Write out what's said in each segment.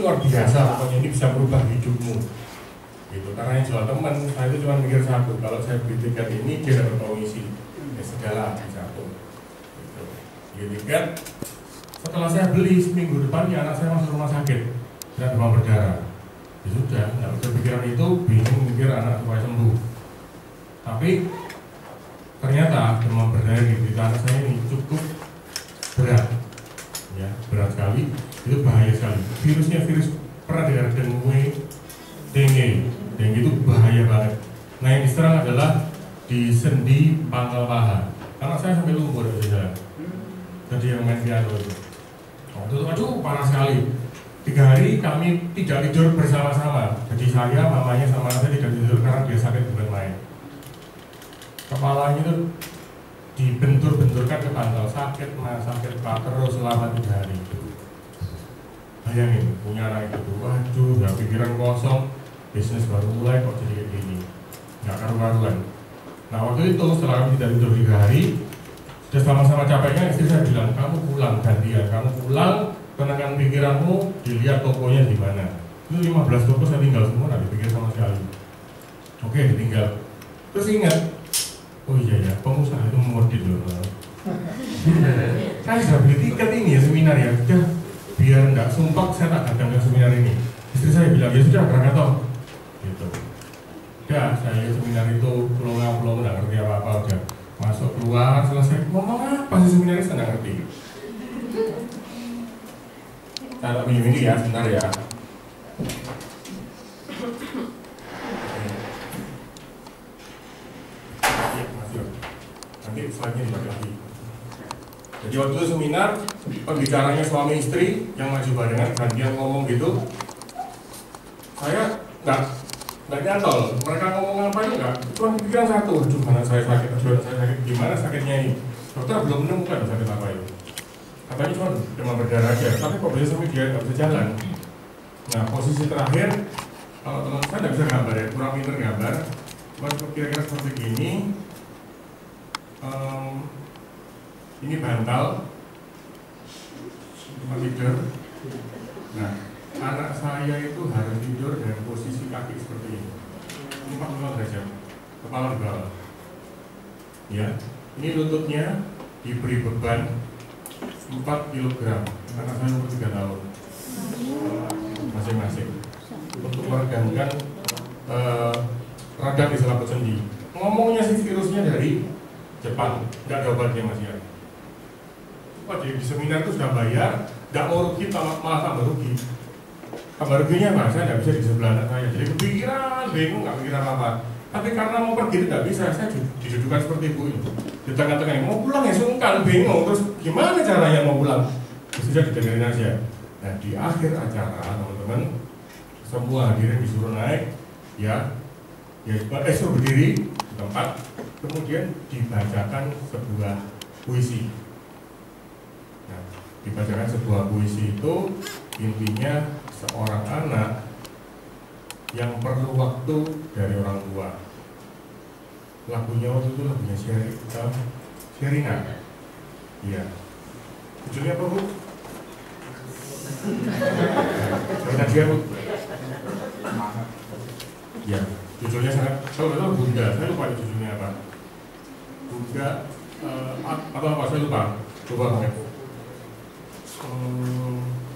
luar biasa, pokoknya ini bisa merubah hidupmu. Gitu. Karena yang jual teman, saya itu cuma mikir satu, kalau saya beli tiket ini dia dapat komisi, ya segala satu. Gitu. Beli tiket, setelah saya beli seminggu depan, ya anak saya masuk rumah sakit dan demam berdarah. Ya sudah, nggak berpikiran itu, bingung mikir anak supaya sembuh. Tapi ternyata demam berdarah di anak saya ini cukup berat, ya berat sekali, itu bahaya sekali. Virusnya virus pernah dengar dengue itu bahaya banget. Nah yang diserang adalah di sendi pangkal paha. Anak saya sampai lumpuh dari jalan. Jadi yang main piano itu, aduh panas sekali. 3 hari kami tidak tidur bersama-sama. Jadi saya, mamanya sama anak saya tidak tidur karena dia sakit bukan main. Kepalanya itu dibentur-benturkan ke bantal, sakit pak terus selama 3 hari. Bayangin punya anak itu, waduh, gak pikiran kosong, bisnis baru mulai kok jadi kayak gini, nggak karu-karuan. Nah waktu itu setelah kami tidak tidur 3 hari, sudah sama-sama capeknya, istri saya bilang, kamu pulang gantian, kamu pulang, tenangkan pikiranmu, dilihat tokonya di mana. Itu 15 toko saya tinggal semua, nggak dipikir sama sekali. Oke, ditinggal. Terus ingat, oh iya ya, pengusaha itu modit loh. Saya sudah beli tiket ini ya seminar ya, udah biar nggak sumpah saya tak datang ke seminar ini. Istri saya bilang, ya sudah berangkat toh. Gitu. Udah, saya seminar itu pulau nggak ngerti apa-apa, udah masuk keluar selesai ngomong apa sih seminar ini saya nggak ngerti. Saya tak minum ini ya, sebentar ya. Nanti slide-nya dibagi lagi. Jadi waktu itu seminar, pembicaranya suami istri yang maju barengan, gantian ngomong gitu. Saya nggak nyantol, mereka ngomong apa itu nggak, cuma pikiran satu, aduh mana saya sakit, gimana sakitnya ini. Dokter belum menemukan sakit apa itu. Katanya cuma demam berdarah aja, tapi kok bisa sampai dia nggak bisa jalan. Nah posisi terakhir, kalau teman saya nggak bisa gambar ya, kurang pinter gambar, cuma kira-kira seperti gini. Ini bantal tempat tidur. Nah, anak saya itu harus tidur dengan posisi kaki seperti ini. 45 derajat, kepala di bawah. Ya, ini lututnya diberi beban 4 kg. Anak saya umur 3 tahun. Masing-masing. Untuk meregangkan radang di selaput sendi. Ngomongnya sih virusnya dari Jepang, nggak ada obatnya Mas ya. Oh, di seminar itu sudah bayar, nggak mau rugi, malah tambah rugi. Tambah ruginya apa? Saya nggak bisa di sebelah anak saya. Jadi kepikiran, bingung, nggak pikiran apa. Tapi karena mau pergi itu nggak bisa, saya didudukan seperti ibu ini. Di tengah-tengah, mau pulang ya sungkan, bingung. Terus gimana caranya mau pulang? Sudah didengarin aja. Nah di akhir acara teman-teman, semua hadirin disuruh naik, ya suruh berdiri di tempat, kemudian dibacakan sebuah puisi. Nah, dibacakan sebuah puisi itu intinya seorang anak yang perlu waktu dari orang tua. Lagunya waktu itu lagunya Sherina. Iya. Judulnya apa Bu? Sherina dia Bu. Ya, judulnya sangat. Kalau Bunda, saya lupa judulnya apa. Bunda atau apa saya lupa. Coba banget.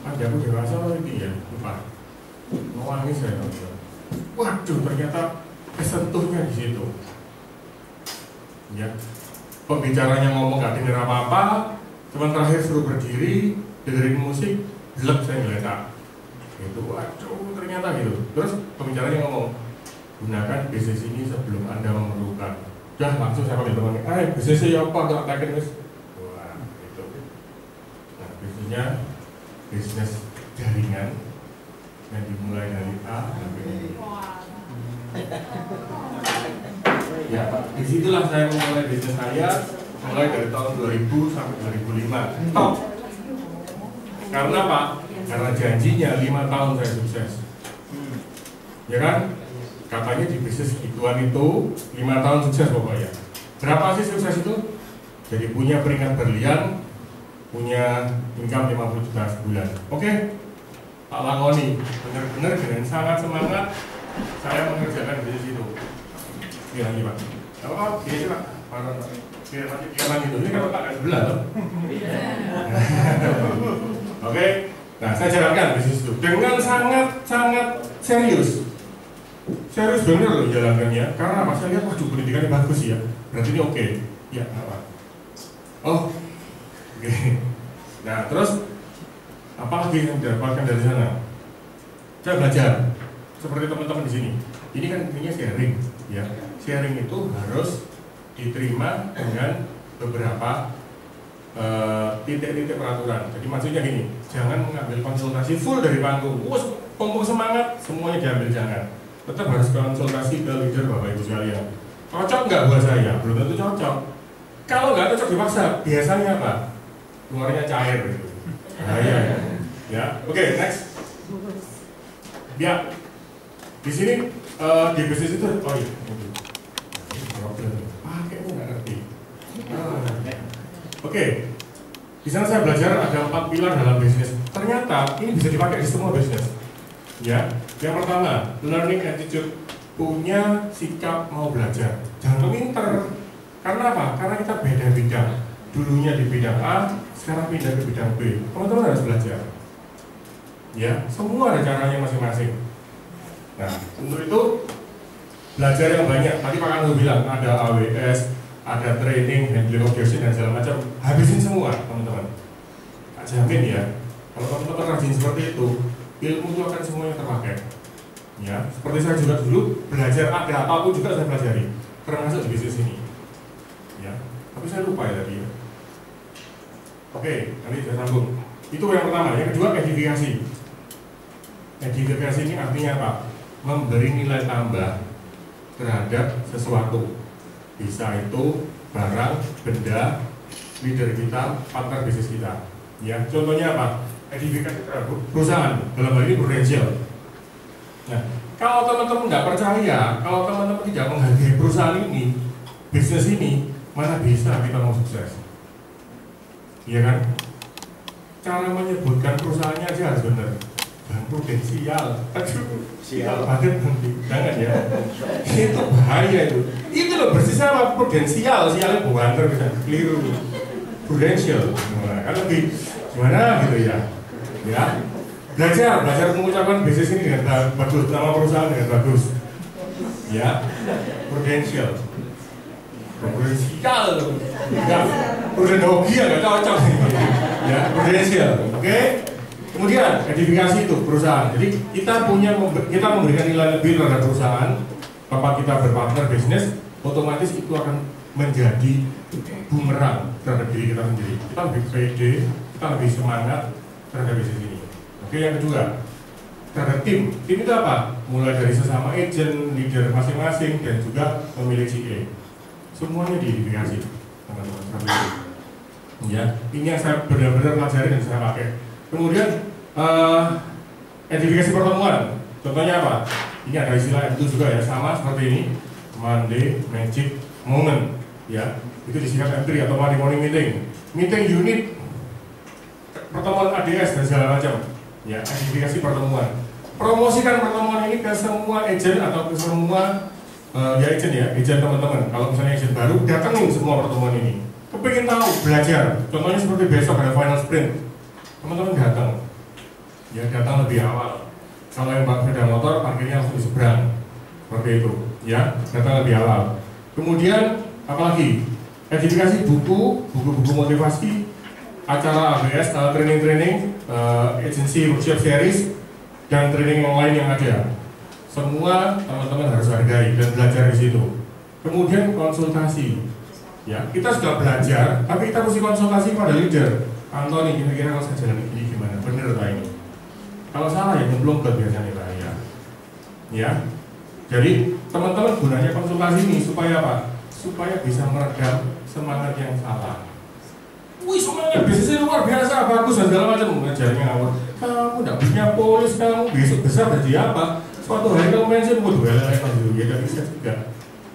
Ada aku dewasa ini ya, lupa. Mau nangis saya tahu. Waduh, ternyata kesentuhnya di situ. Ya, pembicaranya ngomong gak dengar apa-apa, cuman terakhir suruh berdiri, dengerin musik, gelap saya ngeletak. Itu, waduh, ternyata gitu. Terus pembicaranya ngomong, gunakan bisnis ini sebelum Anda memerlukan. Dah langsung saya panggil temannya, bisnisnya apa? Gak taken wis. Wah, itu. Nah, bisnisnya bisnis jaringan yang dimulai dari A sampai B. Ya, disitulah saya memulai bisnis saya, mulai dari tahun 2000 sampai 2005. Top. Karena apa? Karena janjinya 5 tahun saya sukses. Ya kan? Katanya di bisnis gituan itu 5 tahun sukses pokoknya. Berapa sih sukses itu? Jadi punya peringkat berlian, punya income 50 juta sebulan. Oke? tak lakoni benar-benar dengan sangat semangat saya mengerjakan bisnis itu. Iya lagi Pak. Apa gini Pak? Biar mati pikiran itu. Ini kan otak kan sebelah loh. Oke. Nah saya jalankan bisnis itu dengan sangat serius. Serius bener loh jalankannya. Karena apa? Saya lihat waduh pendidikannya bagus ya. Berarti ini oke. Ya apa? Oh. Oke. Nah terus apalagi yang didapatkan dari sana? Saya belajar seperti teman-teman di sini. Ini kan intinya sharing, ya. Sharing itu harus diterima dengan beberapa titik-titik peraturan. Jadi maksudnya gini, jangan mengambil konsultasi full dari panggung. Pompong semangat, semuanya diambil jangan. Tetap harus konsultasi ke leader Bapak Ibu sekalian. Cocok nggak buat saya? Belum tentu cocok. Kalau nggak cocok dipaksa, biasanya apa? Keluarnya cair gitu. Bahaya ya. Oke, next. Ya. Di sini di bisnis itu oh iya. Problem. Kayaknya nggak ngerti. Oke. Di sana saya belajar ada 4 pilar dalam bisnis. Ternyata ini bisa dipakai di semua bisnis. Ya. Yang pertama, learning attitude, punya sikap mau belajar. Jangan pinter. Karena apa? Karena kita beda bidang. Dulunya di bidang A, sekarang pindah ke bidang B. Teman-teman harus belajar. Ya, semua ada caranya masing-masing. Nah, untuk itu belajar yang banyak. Tadi Pak Kanggo bilang ada AWS, ada training, handling objection dan segala macam. Habisin semua, teman-teman. Tak jamin ya. Kalau teman-teman rajin seperti itu, ilmu itu akan semuanya terpakai. Ya, seperti saya juga dulu belajar ada apapun juga saya pelajari, termasuk di bisnis ini. Ya, tapi saya lupa ya tadi. Oke, nanti saya sambung. Itu yang pertama. Yang kedua, edifikasi. Edifikasi ini artinya apa? Memberi nilai tambah terhadap sesuatu. Bisa itu barang, benda, leader kita, partner bisnis kita. Ya, contohnya apa? Edifikasi terhadap perusahaan. Dalam hal ini prudential. Nah, kalau teman-teman nggak percaya, kalau teman-teman tidak menghargai perusahaan ini, bisnis ini, mana bisa kita mau sukses? Iya kan? Cara menyebutkan perusahaannya aja harus benar. Bank Prudensial. Aduh, sial banget nanti. Jangan ya. Itu bahaya itu. Itu loh bersih sama Prudensial, sialnya banter bisa keliru. Prudential. Nah, kan lebih gimana gitu ya? Ya. Belajar mengucapkan bisnis ini dengan bagus, nama perusahaan dengan bagus. Ya. Prudential. Prudensial. Enggak. Prudendogia nggak cocok. Ya, prudential. Oke. Kemudian edifikasi itu perusahaan. Jadi kita memberikan nilai lebih terhadap perusahaan. Bapak kita berpartner bisnis, otomatis itu akan menjadi bumerang terhadap diri kita sendiri. Kita lebih pede, kita lebih semangat terhadap bisnis ini. Oke, yang kedua, terhadap tim. Tim itu apa? Mulai dari sesama agent, leader masing-masing, dan juga memilih CA. Semuanya diedifikasi, teman-teman. Seperti itu. Ya, ini yang saya benar-benar pelajari dan saya pakai. Kemudian edifikasi pertemuan. Contohnya apa? Ini ada istilah itu juga ya, sama seperti ini. Monday Magic Moment. Ya, itu disingkat M3 atau Monday Morning Meeting. Meeting unit, pertemuan ADS dan segala macam. Ya, edifikasi pertemuan. Promosikan pertemuan ini ke semua agent atau ke semua ya agent teman-teman. Kalau misalnya agent baru, datangin semua pertemuan ini. Kepingin tahu, belajar. Contohnya seperti besok ada final sprint. Teman-teman datang. Ya, datang lebih awal. Kalau yang sepeda motor, parkirnya langsung di seberang. Seperti itu. Ya, datang lebih awal. Kemudian, apalagi? Edifikasi buku-buku motivasi, acara ABS, training-training, agency workshop series, dan training online yang ada. Semua teman-teman harus hargai dan belajar di situ. Kemudian konsultasi. Ya, kita sudah belajar, tapi kita mesti konsultasi pada leader. Antoni, kira-kira kalau saya jalan ini gimana? Bener tak ini? Kalau salah ya nyemplung ke biasanya bahaya. Ya, jadi teman-teman gunanya konsultasi ini supaya apa? Supaya bisa meredam semangat yang salah. Wih, semangat bisnisnya luar biasa, bagus dan segala macam. Ngajarnya ngawur. Kamu tidak punya polis, kamu besok besar jadi apa? Suatu hari kamu mention, waduh, ya tidak bisa juga.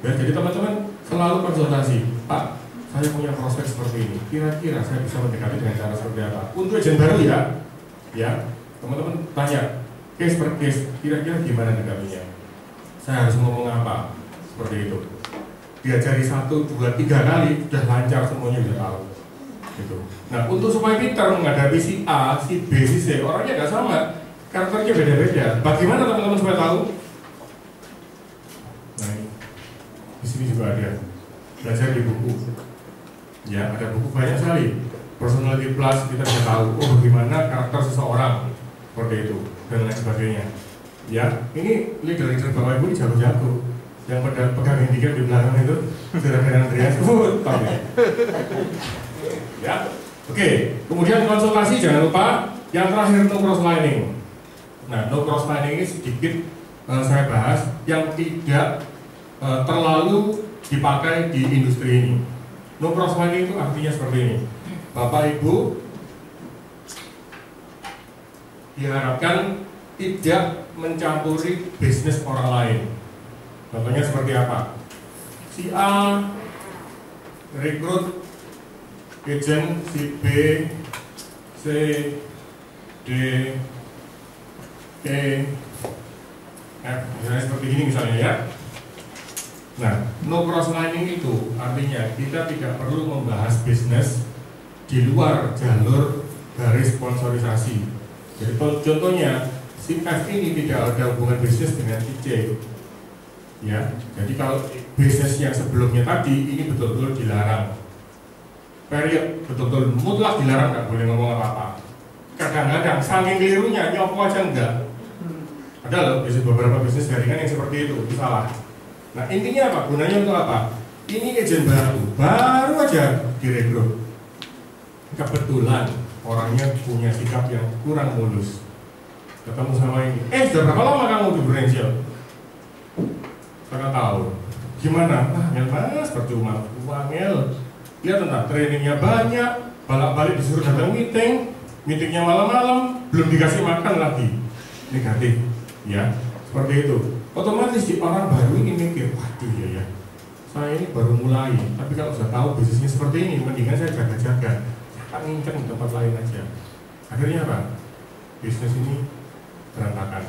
Ya, jadi teman-teman selalu konsultasi. Pak, saya punya prospek seperti ini. Kira-kira saya bisa mendekati dengan cara seperti apa? Untuk agent baru ya. Teman-teman tanya case per case, kira-kira gimana negatifnya? Saya harus ngomong apa? Seperti itu. Diajari 1, 2, 3 kali sudah lancar, semuanya sudah tahu. Gitu. Nah, untuk supaya pintar menghadapi si A, si B, si C, orangnya nggak sama, karakternya beda-beda. Bagaimana teman-teman supaya tahu? Nah, ini di sini juga ada. Belajar di buku. Ya, ada buku banyak sekali. Personality Plus, kita bisa tahu bagaimana karakter seseorang, seperti itu dan lain sebagainya. Ya, ini leader-leader Bapak Ibu jago-jago. Yang pada pegang handicap di belakang itu Saudara Andreas, tahu ya? Ya, oke. Kemudian konsultasi jangan lupa. Yang terakhir no cross lining. Nah, no cross lining ini sedikit saya bahas yang tidak terlalu dipakai di industri ini. No cross lining itu artinya seperti ini. Bapak Ibu diharapkan tidak mencampuri bisnis orang lain. Contohnya seperti apa? Si A rekrut agent, si B, C, D, E, F, misalnya seperti ini misalnya ya. Nah, no cross lining itu artinya kita tidak perlu membahas bisnis di luar jalur garis sponsorisasi. Jadi contohnya si F ini tidak ada hubungan bisnis dengan si C. Ya, jadi kalau bisnis yang sebelumnya tadi ini betul-betul dilarang. Period, betul-betul mutlak dilarang, nggak boleh ngomong apa-apa. Kadang-kadang saking kelirunya nyopo aja enggak. Ada loh beberapa bisnis jaringan yang seperti itu salah. Nah, intinya apa? Gunanya untuk apa? Ini agent baru aja direkrut. Kebetulan orangnya punya sikap yang kurang mulus. Ketemu sama ini, sudah berapa lama kamu di Brunei? Saya tahu. Gimana? Ngel mas, percuma. Ngel. Lihat tentang trainingnya banyak, balik-balik disuruh datang meeting, meetingnya malam-malam, belum dikasih makan lagi. Negatif, ya. Seperti itu. Otomatis si orang baru ini mikir, waduh ya, saya ini baru mulai, tapi kalau sudah tahu bisnisnya seperti ini, mendingan saya jaga-jaga, saya ngincer di tempat lain aja. Akhirnya apa? Bisnis ini berantakan.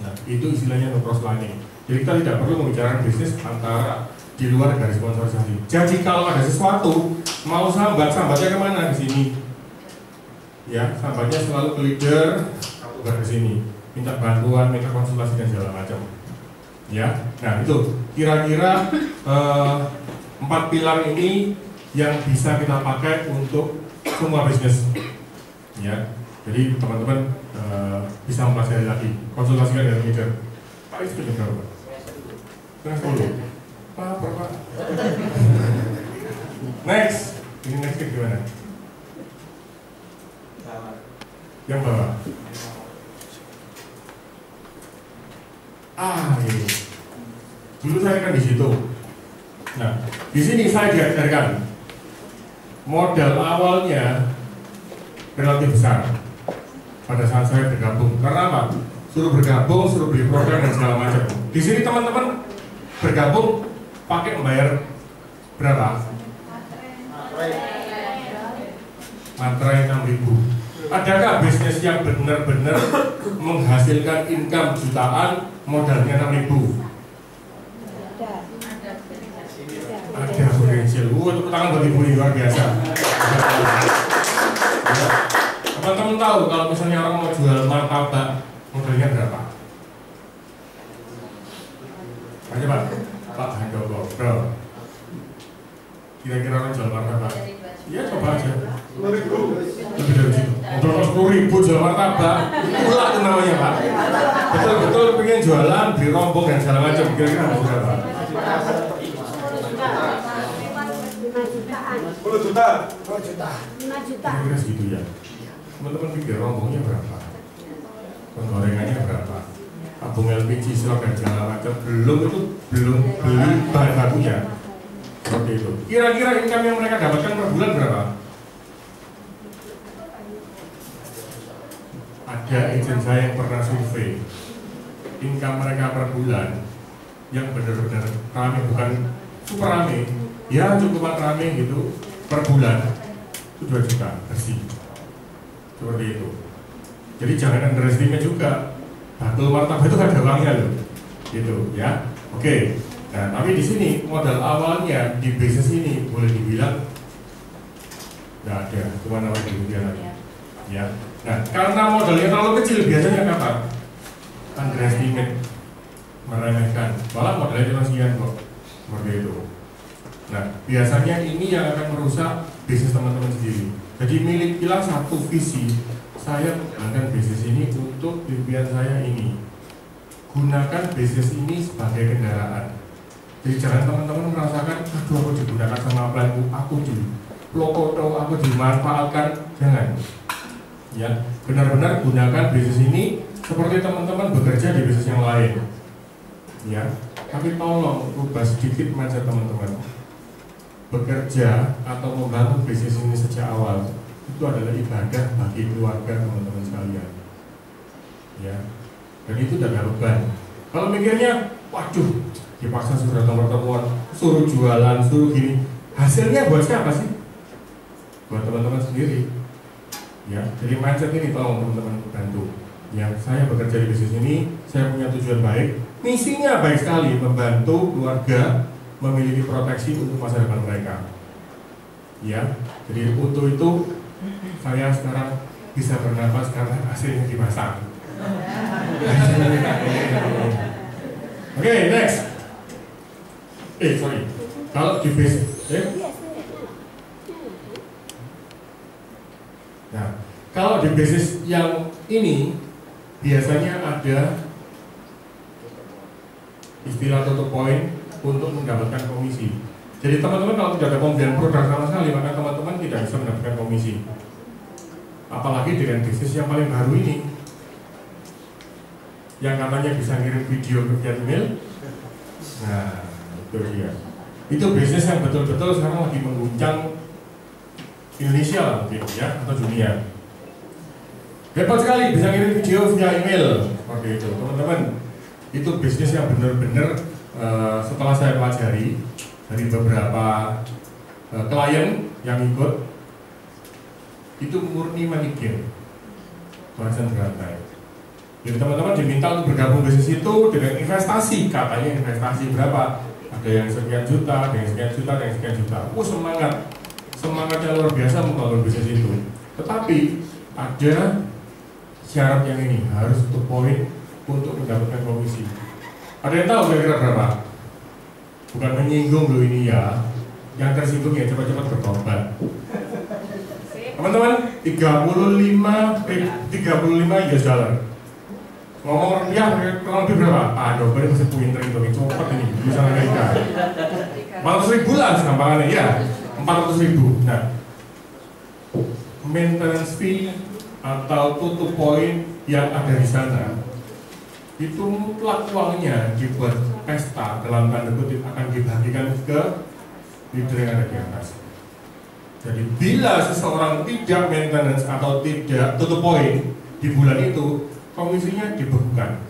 Nah, itu istilahnya no cross lining. Jadi kita tidak perlu membicarakan bisnis antara di luar garis sponsorisasi. Jadi kalau ada sesuatu mau sambatnya kemana di sini? Ya, sambatnya selalu ke leader, bukan ke sini. Minta bantuan, minta konsultasi dan segala macam. Ya, nah itu kira-kira 4 pilar ini yang bisa kita pakai untuk semua bisnis. Ya, jadi teman-teman bisa mempelajari lagi, konsultasikan dengan leader. Pak itu sudah berapa? Setengah 10. Pak. Next, ini next gimana? Yang bawah. Ini. Dulu saya kan di situ. Nah, di sini saya diajarkan modal awalnya relatif besar pada saat saya bergabung. Karena apa? Suruh bergabung, suruh beli produk dan segala macam. Di sini teman-teman bergabung pakai membayar berapa? Materai 6.000. Adakah bisnis yang benar-benar menghasilkan income jutaan modalnya 6.000? Ada potensial. Tepuk tangan buat ibu ini luar biasa. Teman-teman tahu kalau misalnya orang mau jual martabak modalnya berapa? Ayo Pak Handoko, bro. Kira-kira orang jual martabak? Iya coba aja. 10.000. Lebih dari situ. Modal 10.000 jual martabak, ulah itu namanya Pak. Betul-betul pengen jualan, beli rombong dan segala macam. Kira-kira harus berapa? 10 juta. 5 juta. Kira-kira segitu ya. Teman-teman pikir rombongnya berapa? Penggorengannya berapa? Tabung LPG, slot dan segala macam. Belum beli bahan bakunya. Seperti itu. Kira-kira income yang mereka dapatkan per bulan berapa? Ada agent saya yang pernah survei income mereka per bulan yang benar-benar rame, bukan super rame, ya cukupan rame gitu, per bulan itu 2 juta bersih. Seperti itu. Jadi jangan underestimate juga. Batu martabak itu ada uangnya loh, gitu ya. Oke. Nah, tapi di sini modal awalnya di bisnis ini boleh dibilang nggak ada, cuma nama demikian aja. Ya. Nah, karena modalnya terlalu kecil biasanya apa? Underestimate, meremehkan. Malah modalnya cuma sekian kok, seperti itu. Nah, biasanya ini yang akan merusak bisnis teman-teman sendiri. Jadi milikilah satu visi. Saya menggunakan bisnis ini untuk impian saya ini. Gunakan bisnis ini sebagai kendaraan. Jadi jangan teman-teman merasakan, aduh aku digunakan sama planku, aku dilokoto, aku dimanfaatkan. Jangan. Ya, benar-benar gunakan bisnis ini seperti teman-teman bekerja di bisnis yang lain. Ya, tapi tolong ubah sedikit mindset teman-teman. Bekerja atau membangun bisnis ini sejak awal itu adalah ibadah bagi keluarga teman-teman sekalian. Ya, dan itu udah gak beban. Kalau mikirnya, waduh, dipaksa suruh datang pertemuan, suruh jualan, suruh gini, hasilnya buat siapa sih? Buat teman-teman sendiri. Ya, jadi mindset ini tolong teman-teman bantu. Ya, saya bekerja di bisnis ini, saya punya tujuan baik, misinya baik sekali, membantu keluarga memiliki proteksi untuk masa depan mereka. Ya, jadi untuk itu saya sekarang bisa bernapas karena hasilnya dipasang. Oke, next. Sorry. Kalau di bisnis, nah, kalau di bisnis yang ini biasanya ada istilah tutup poin untuk mendapatkan komisi. Jadi teman-teman kalau tidak ada pembelian produk sama sekali, maka teman-teman tidak bisa mendapatkan komisi. Apalagi dengan bisnis yang paling baru ini, yang katanya bisa ngirim video ke via email. Nah, itu dia. Itu bisnis yang betul-betul sekarang lagi mengguncang Indonesia mungkin ya, atau dunia. Hebat sekali bisa ngirim video via email seperti itu, teman-teman. Itu bisnis yang benar-benar setelah saya pelajari dari beberapa klien yang ikut, itu murni money game, bahasan berantai. Jadi teman-teman diminta untuk bergabung bisnis itu dengan investasi, katanya investasi berapa? Ada yang sekian juta, ada yang sekian juta, ada yang sekian juta. Semangatnya luar biasa membangun bisnis itu. Tetapi ada syarat yang ini, harus tutup poin untuk mendapatkan komisi. Ada yang tahu kira-kira berapa? Bukan menyinggung loh ini ya. Yang tersinggung ya cepat-cepat bertobat. Teman-teman, 35 US dollar. Ngomong rupiah kurang lebih berapa? Aduh, ini masih pinter itu, cepet ini, bisa Amerika. 400.000 lah segampangannya ya, 400.000. Nah, maintenance fee atau tutup poin yang ada di sana itu mutlak uangnya dibuat pesta dalam tanda kutip akan dibagikan ke leader yang ada di atas. Jadi bila seseorang tidak maintenance atau tidak tutup poin di bulan itu, komisinya dibekukan.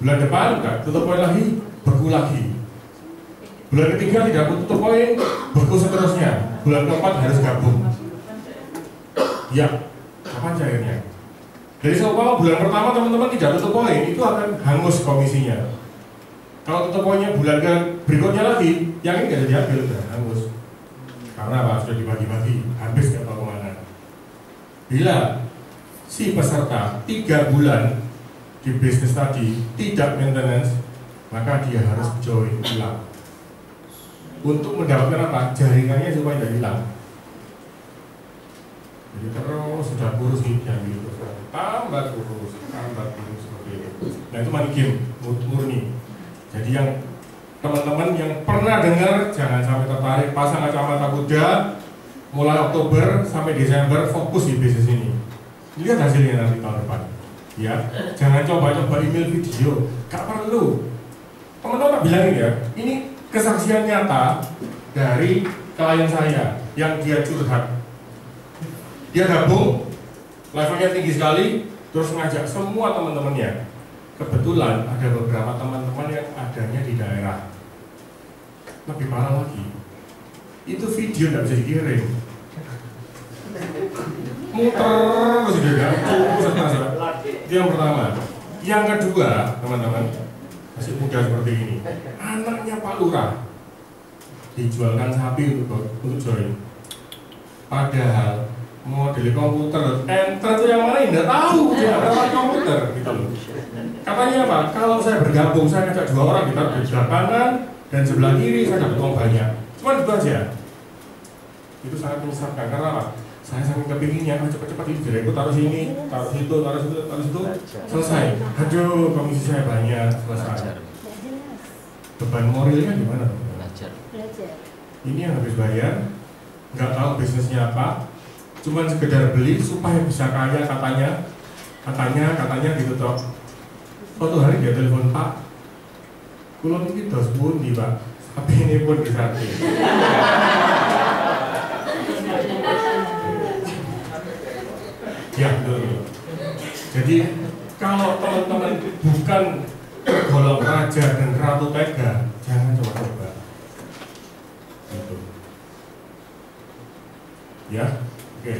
Bulan depan enggak tutup poin lagi, beku lagi. Bulan ketiga tidak tutup poin, beku seterusnya. Bulan keempat harus gabung. Ya, kapan cairnya? Jadi seumpama bulan pertama teman-teman tidak tutup poin, itu akan hangus komisinya. Kalau tutup poinnya bulan berikutnya lagi, yang ini tidak diambil, sudah hangus. Karena apa? Sudah dibagi-bagi, habis nggak tahu kemana. Bila si peserta 3 bulan di bisnis tadi tidak maintenance, maka dia harus join ulang untuk mendapatkan apa? Jaringannya supaya tidak hilang. Jadi terus sudah kurus ini yang gitu, tambah kurus seperti itu. Nah itu money game murni. Jadi yang teman-teman yang pernah dengar jangan sampai tertarik, pasang kacamata kuda, mulai Oktober sampai Desember fokus di bisnis ini. Lihat hasilnya nanti tahun depan. Ya, jangan coba-coba email video, gak perlu. Teman-teman bilangin ya, ini kesaksian nyata dari klien saya yang dia curhat. Dia gabung, levelnya tinggi sekali, terus ngajak semua teman-temannya. Kebetulan ada beberapa teman-teman yang adanya di daerah. Lebih parah lagi, itu video tidak bisa dikirim. muter terus juga itu yang pertama. Yang kedua, teman-teman masih muda seperti ini, anaknya Pak Lurah dijualkan sapi untuk join, padahal model komputer enter itu yang mana tidak tahu, dia ada komputer gitu loh. Katanya apa? Kalau saya bergabung, saya ngajak 2 orang, kita di sebelah kanan dan sebelah kiri, saya dapat uang banyak. Cuma itu aja. Itu sangat menyesatkan karena apa? Saya sangat kepinginnya, cepat-cepat ini direkrut, taruh sini, taruh situ, taruh situ, taruh situ, selesai. Aduh, komisi saya banyak, selesai. Beban moralnya gimana? Belajar. Ini yang habis bayar, nggak tahu bisnisnya apa, cuman sekedar beli supaya bisa kaya katanya gitu toh. Suatu hari dia telepon, Pak, kulon ini dos pundi Pak, tapi ini pun disate. Ya betul. Jadi kalau teman-teman bukan tergolong raja dan ratu tega, jangan coba-coba. Gitu. Ya, oke.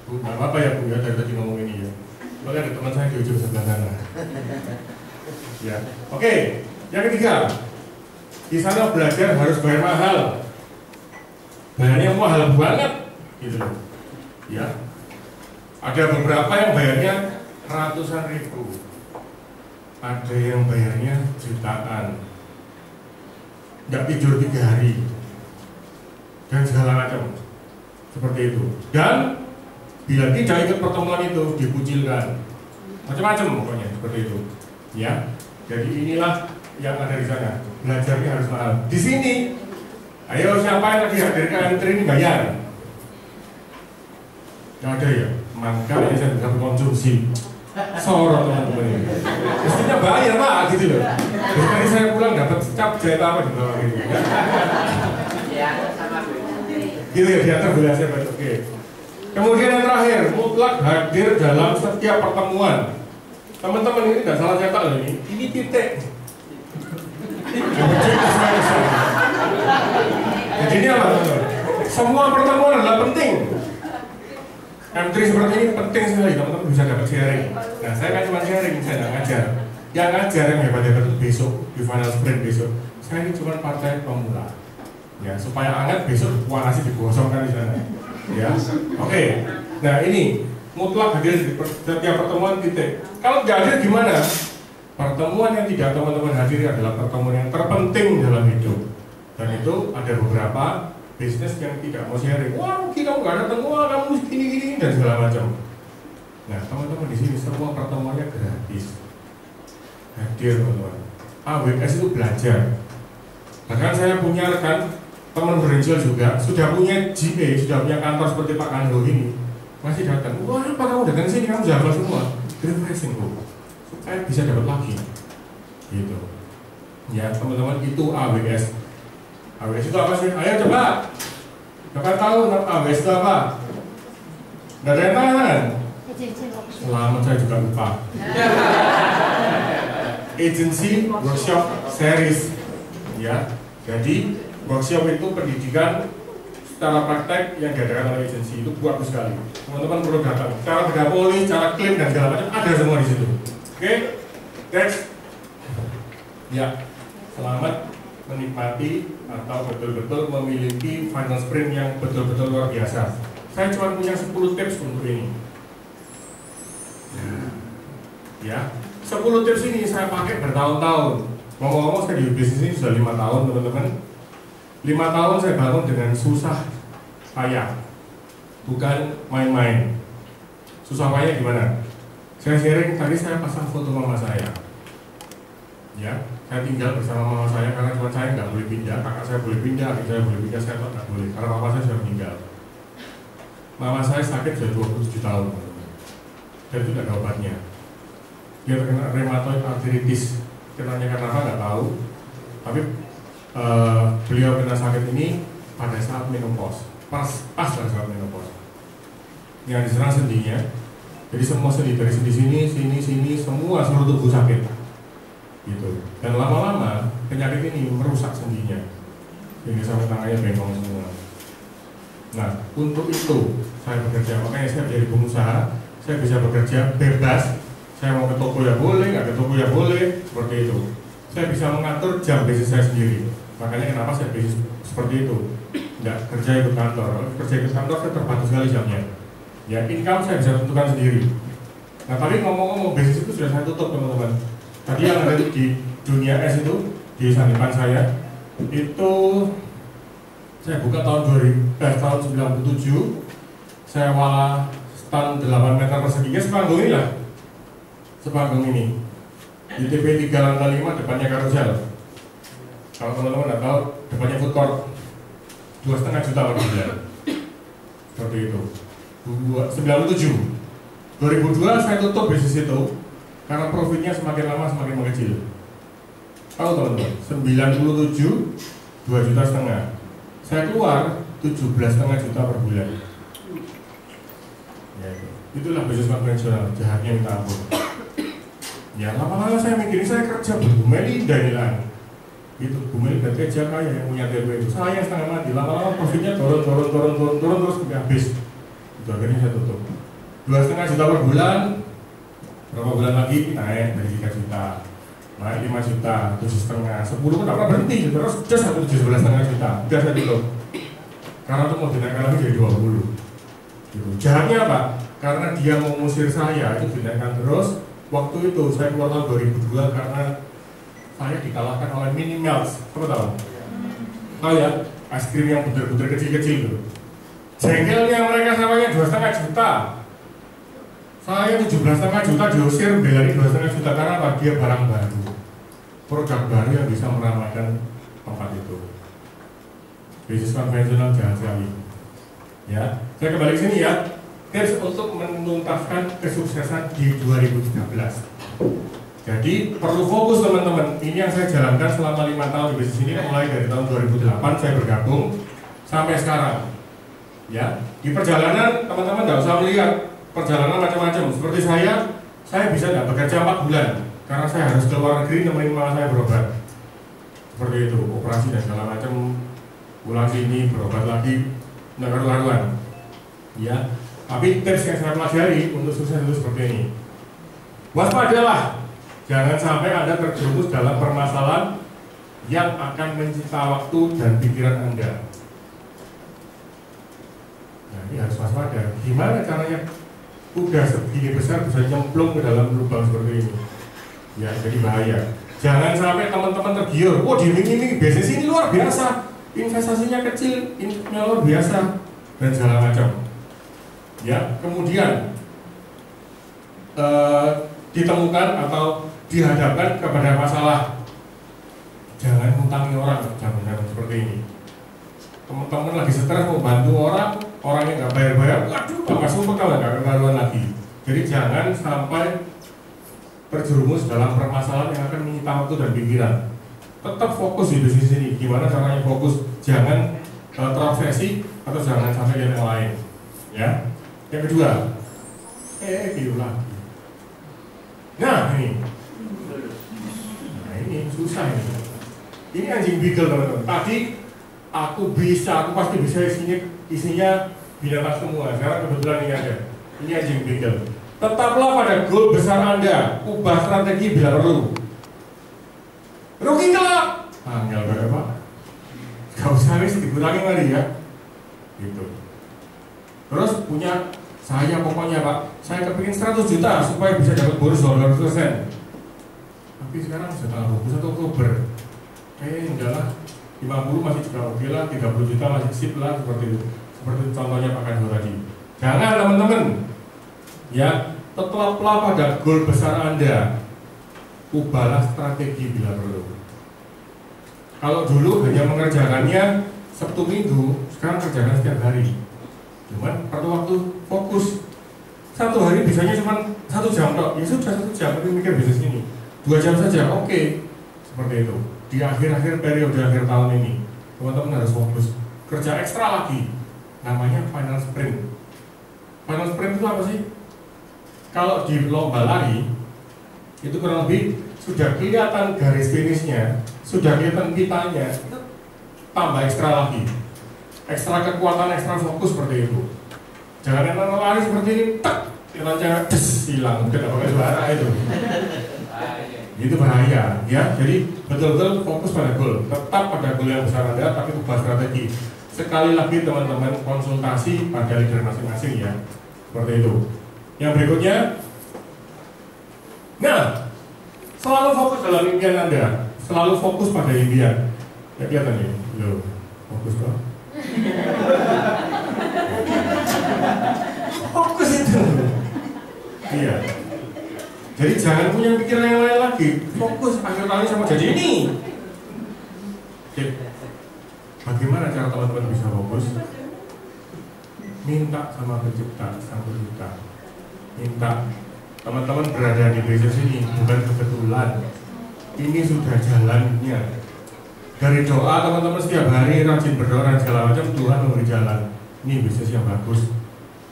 Bu, nggak apa-apa ya Bu ya, dari tadi ngomong ini ya. Soalnya ada teman saya di ujung sebelah sana. Ya, oke. Yang ketiga, di sana belajar harus bayar mahal. Bayarnya mahal banget, gitu loh. Ya, ada beberapa yang bayarnya ratusan ribu, ada yang bayarnya jutaan, nggak tidur 3 hari, dan segala macam seperti itu. Dan bila tidak ikut pertemuan itu dikucilkan, macam-macam pokoknya seperti itu. Ya, jadi inilah yang ada di sana. Belajarnya harus mahal. Di sini, ayo siapa yang lagi hadir ke antri ini bayar? Nggak ada ya, makanya saya bisa berkonsumsi. Sorot teman-teman ini. Mestinya bayar Pak, gitu loh. Jadi tadi saya pulang dapat cap jahit apa di bawah gitu. Ya, gitu ya, diatur belajar baik. Oke. Kemudian yang terakhir, mutlak hadir dalam setiap pertemuan. Teman-teman ini nggak salah cetak loh ini. Ini titik. Jadi ini apa teman-teman? Semua pertemuan adalah penting. M3 seperti ini penting sekali, teman-teman bisa dapat sharing. Nah, saya kan cuma sharing, saya nggak ngajar. Yang ngajar yang hebat-hebat itu besok di final sprint besok. Saya ini cuma partai pemula. Ya, supaya anget besok kuah nasi digosongkan di sana. Ya, oke. Nah ini mutlak hadir di setiap pertemuan titik. Kalau nggak hadir gimana? Pertemuan yang tidak teman-teman hadiri adalah pertemuan yang terpenting dalam hidup. Dan itu ada beberapa bisnis yang tidak mau sharing. Wah, kita nggak datang, wah kamu gini-gini dan segala macam. Nah, teman-teman di sini semua pertemuannya gratis. Hadir teman-teman. AWS itu belajar. Bahkan saya punya rekan teman berinisial juga sudah punya GA, sudah punya kantor seperti Pak Kando ini, masih datang. Wah, apa kamu datang sini kamu jaga semua? Refreshing Bu, supaya bisa dapat lagi. Gitu. Ya teman-teman, itu AWS. AWS itu apa sih? Ayo coba. Siapa tahu AWS itu apa? Nggak ada yang tangan. Selamat, saya juga lupa. Agency Workshop Series. Ya, jadi workshop itu pendidikan secara praktek yang diadakan oleh agensi, itu bagus sekali. Teman-teman perlu datang. Cara bergabung, cara klaim dan segala macam ada semua di situ. Oke, next. Ya, selamat menikmati atau betul-betul memiliki final sprint yang betul-betul luar biasa. Saya cuma punya 10 tips untuk ini. Ya, 10 tips ini saya pakai bertahun-tahun. Ngomong-ngomong saya di bisnis ini sudah 5 tahun teman-teman. 5 tahun saya bangun dengan susah payah, bukan main-main. Susah payah gimana? Saya sharing, tadi saya pasang foto mama saya. Ya, saya tinggal bersama mama saya karena cuma saya nggak boleh pindah, kakak saya boleh pindah, adik saya boleh pindah, saya nggak boleh karena papa saya sudah meninggal. Mama saya sakit sudah 27 tahun dan itu tidak ada obatnya. Dia terkena rheumatoid arthritis, kenanya karena apa nggak tahu, tapi beliau kena sakit ini pada saat menopause, pas pada saat menopause. Yang diserang sendinya, jadi semua sendi dari sini, semua seluruh tubuh sakit. Gitu. Dan lama-lama penyakit ini merusak sendinya, sehingga sampai tangannya bengkong semua. Nah, untuk itu saya bekerja, makanya saya menjadi pengusaha. Saya bisa bekerja bebas. Saya mau ke toko ya boleh, nggak ke toko ya boleh, seperti itu. Saya bisa mengatur jam bisnis saya sendiri. Makanya kenapa saya bisnis seperti itu. Nggak kerja ikut kantor. Kalau kerja ikut kantor saya terbatas sekali jamnya. Ya, income saya bisa tentukan sendiri. Nah, tadi ngomong-ngomong bisnis itu sudah saya tutup, teman-teman. Tadi yang ada di dunia es itu di depan saya itu saya buka tahun 97. Saya wala stand 8 meter persegi, sepanggung ini lah, sepanggung ini di TP 3 Langkah 5 depannya karusel. Kalau teman-teman nggak tahu, depannya food court, 2,5 juta per bulan. Seperti itu. 97. 2002 saya tutup bisnis itu karena profitnya semakin lama semakin mengecil. Tahu teman-teman, 97 2,5 juta. Saya keluar 17,5 juta per bulan. Ya, itulah bisnis konvensional, jahatnya minta ampun. Ya, lama-lama saya mikirin saya kerja Bu Melinda ini lah. Itu Bu Melinda kerja kaya yang punya TP itu. Saya setengah mati. Lama-lama profitnya turun terus habis. Itu akhirnya saya tutup. 2,5 juta per bulan. Berapa bulan lagi naik dari 3 juta. Naik 5 juta, 7,5, 10 kan pernah berhenti, terus just 17,5 juta. Udah saya tutup. Karena itu mau dinaikkan lagi jadi 20. Gitu. Jahatnya apa? Karena dia mau ngusir saya, itu dinaikkan terus. Waktu itu saya keluar tahun 2002 karena saya dikalahkan oleh Mini Melts. Apa tahu? Tahu ya? Es krim yang butir-butir kecil-kecil itu. Jengkelnya mereka samanya 2,5 juta. Saya 17,5 juta diusir, belain 2,5 juta karena apa? Dia barang baru, produk baru yang bisa meramaikan tempat itu. Bisnis konvensional jangan sekali. Ya, saya kembali ke sini ya. Tips untuk menuntaskan kesuksesan di 2013. Jadi perlu fokus teman-teman. Ini yang saya jalankan selama 5 tahun di bisnis ini, mulai dari tahun 2008 saya bergabung sampai sekarang. Ya, di perjalanan teman-teman nggak usah melihat perjalanan macam-macam. Seperti saya bisa nggak bekerja 4 bulan karena saya harus ke luar negeri nemenin mama saya berobat. Seperti itu, operasi dan segala macam, pulang sini berobat lagi, nggak karuan. Ya, tapi tips yang saya pelajari untuk sukses itu seperti ini. Waspadalah, jangan sampai Anda terjerumus dalam permasalahan yang akan menyita waktu dan pikiran Anda. Nah, ini harus waspada. Gimana caranya? Udah segini besar bisa nyemplung ke dalam lubang seperti ini. Ya, jadi bahaya. Jangan sampai teman-teman tergiur. Oh, diiming-iming bisnis ini luar biasa, investasinya kecil, income-nya luar biasa, dan segala macam. Ya, kemudian ditemukan atau dihadapkan kepada masalah. Jangan ngutangi orang, jangan seperti ini. Teman-teman lagi stres mau bantu orang, orangnya nggak bayar-bayar, waduh, nggak sumpah kalau nggak kebaruan lagi. Jadi jangan sampai terjerumus dalam permasalahan yang akan menyita waktu dan pikiran. Tetap fokus di bisnis ini. Gimana caranya fokus? Jangan terobsesi atau jangan sampai yang lain. Ya. Yang kedua, gitu lagi. Nah ini susah ini. Ini anjing beagle teman-teman. Tadi aku pasti bisa isinya binatang semua. Sekarang kebetulan ini ada. Ini anjing beagle. Tetaplah pada goal besar Anda. Ubah strategi bila perlu. Rugi nggak? Enggak berapa. Gak usah nih dikurangi mari ya. Gitu. Terus punya saya pokoknya Pak, saya kepingin 100 juta supaya bisa dapat bonus 200%. Tapi sekarang sudah tanggal 21 Oktober. Enggak lah. 50 masih juga oke lah, 30 juta masih sip lah, seperti itu. Seperti contohnya Pak Kanjo tadi. Jangan teman-teman. Ya, tetaplah pada goal besar Anda. Ubahlah strategi bila perlu. Kalau dulu hanya mengerjakannya Sabtu Minggu, sekarang kerjakan setiap hari. Cuman perlu waktu fokus. Satu hari bisanya cuma 1 jam tok. Ya sudah 1 jam, tapi mikir bisnis ini 2 jam saja, oke. Seperti itu. Di akhir-akhir periode akhir tahun ini, teman-teman harus fokus. Kerja ekstra lagi. Namanya final sprint. Final sprint itu apa sih? Kalau di lomba lari, itu kurang lebih sudah kelihatan garis finishnya, sudah kelihatan pitanya, tambah ekstra lagi. ekstra kekuatan, ekstra fokus seperti itu. Jangan yang lari seperti ini, tak, lancang hilang, mungkin apa suara itu. Itu bahaya, ya. Jadi betul-betul fokus pada gol, tetap pada gol yang besar Anda, tapi ubah strategi. Sekali lagi teman-teman konsultasi pada leader masing-masing ya, seperti itu. Yang berikutnya, nah, selalu fokus dalam impian Anda, selalu fokus pada impian. Ya kelihatan nih, lo fokus kok. Fokus itu, iya. Jadi jangan punya pikiran yang lain lagi, fokus akhir tahun sama jadi ini. Oke. Bagaimana cara teman-teman bisa fokus? Minta sama pencipta, sang pencipta. Minta. Teman-teman berada di bisnis ini bukan kebetulan. Ini sudah jalannya. Dari doa teman-teman setiap hari rajin berdoa dan segala macam, Tuhan memberi jalan. Ini bisnis yang bagus.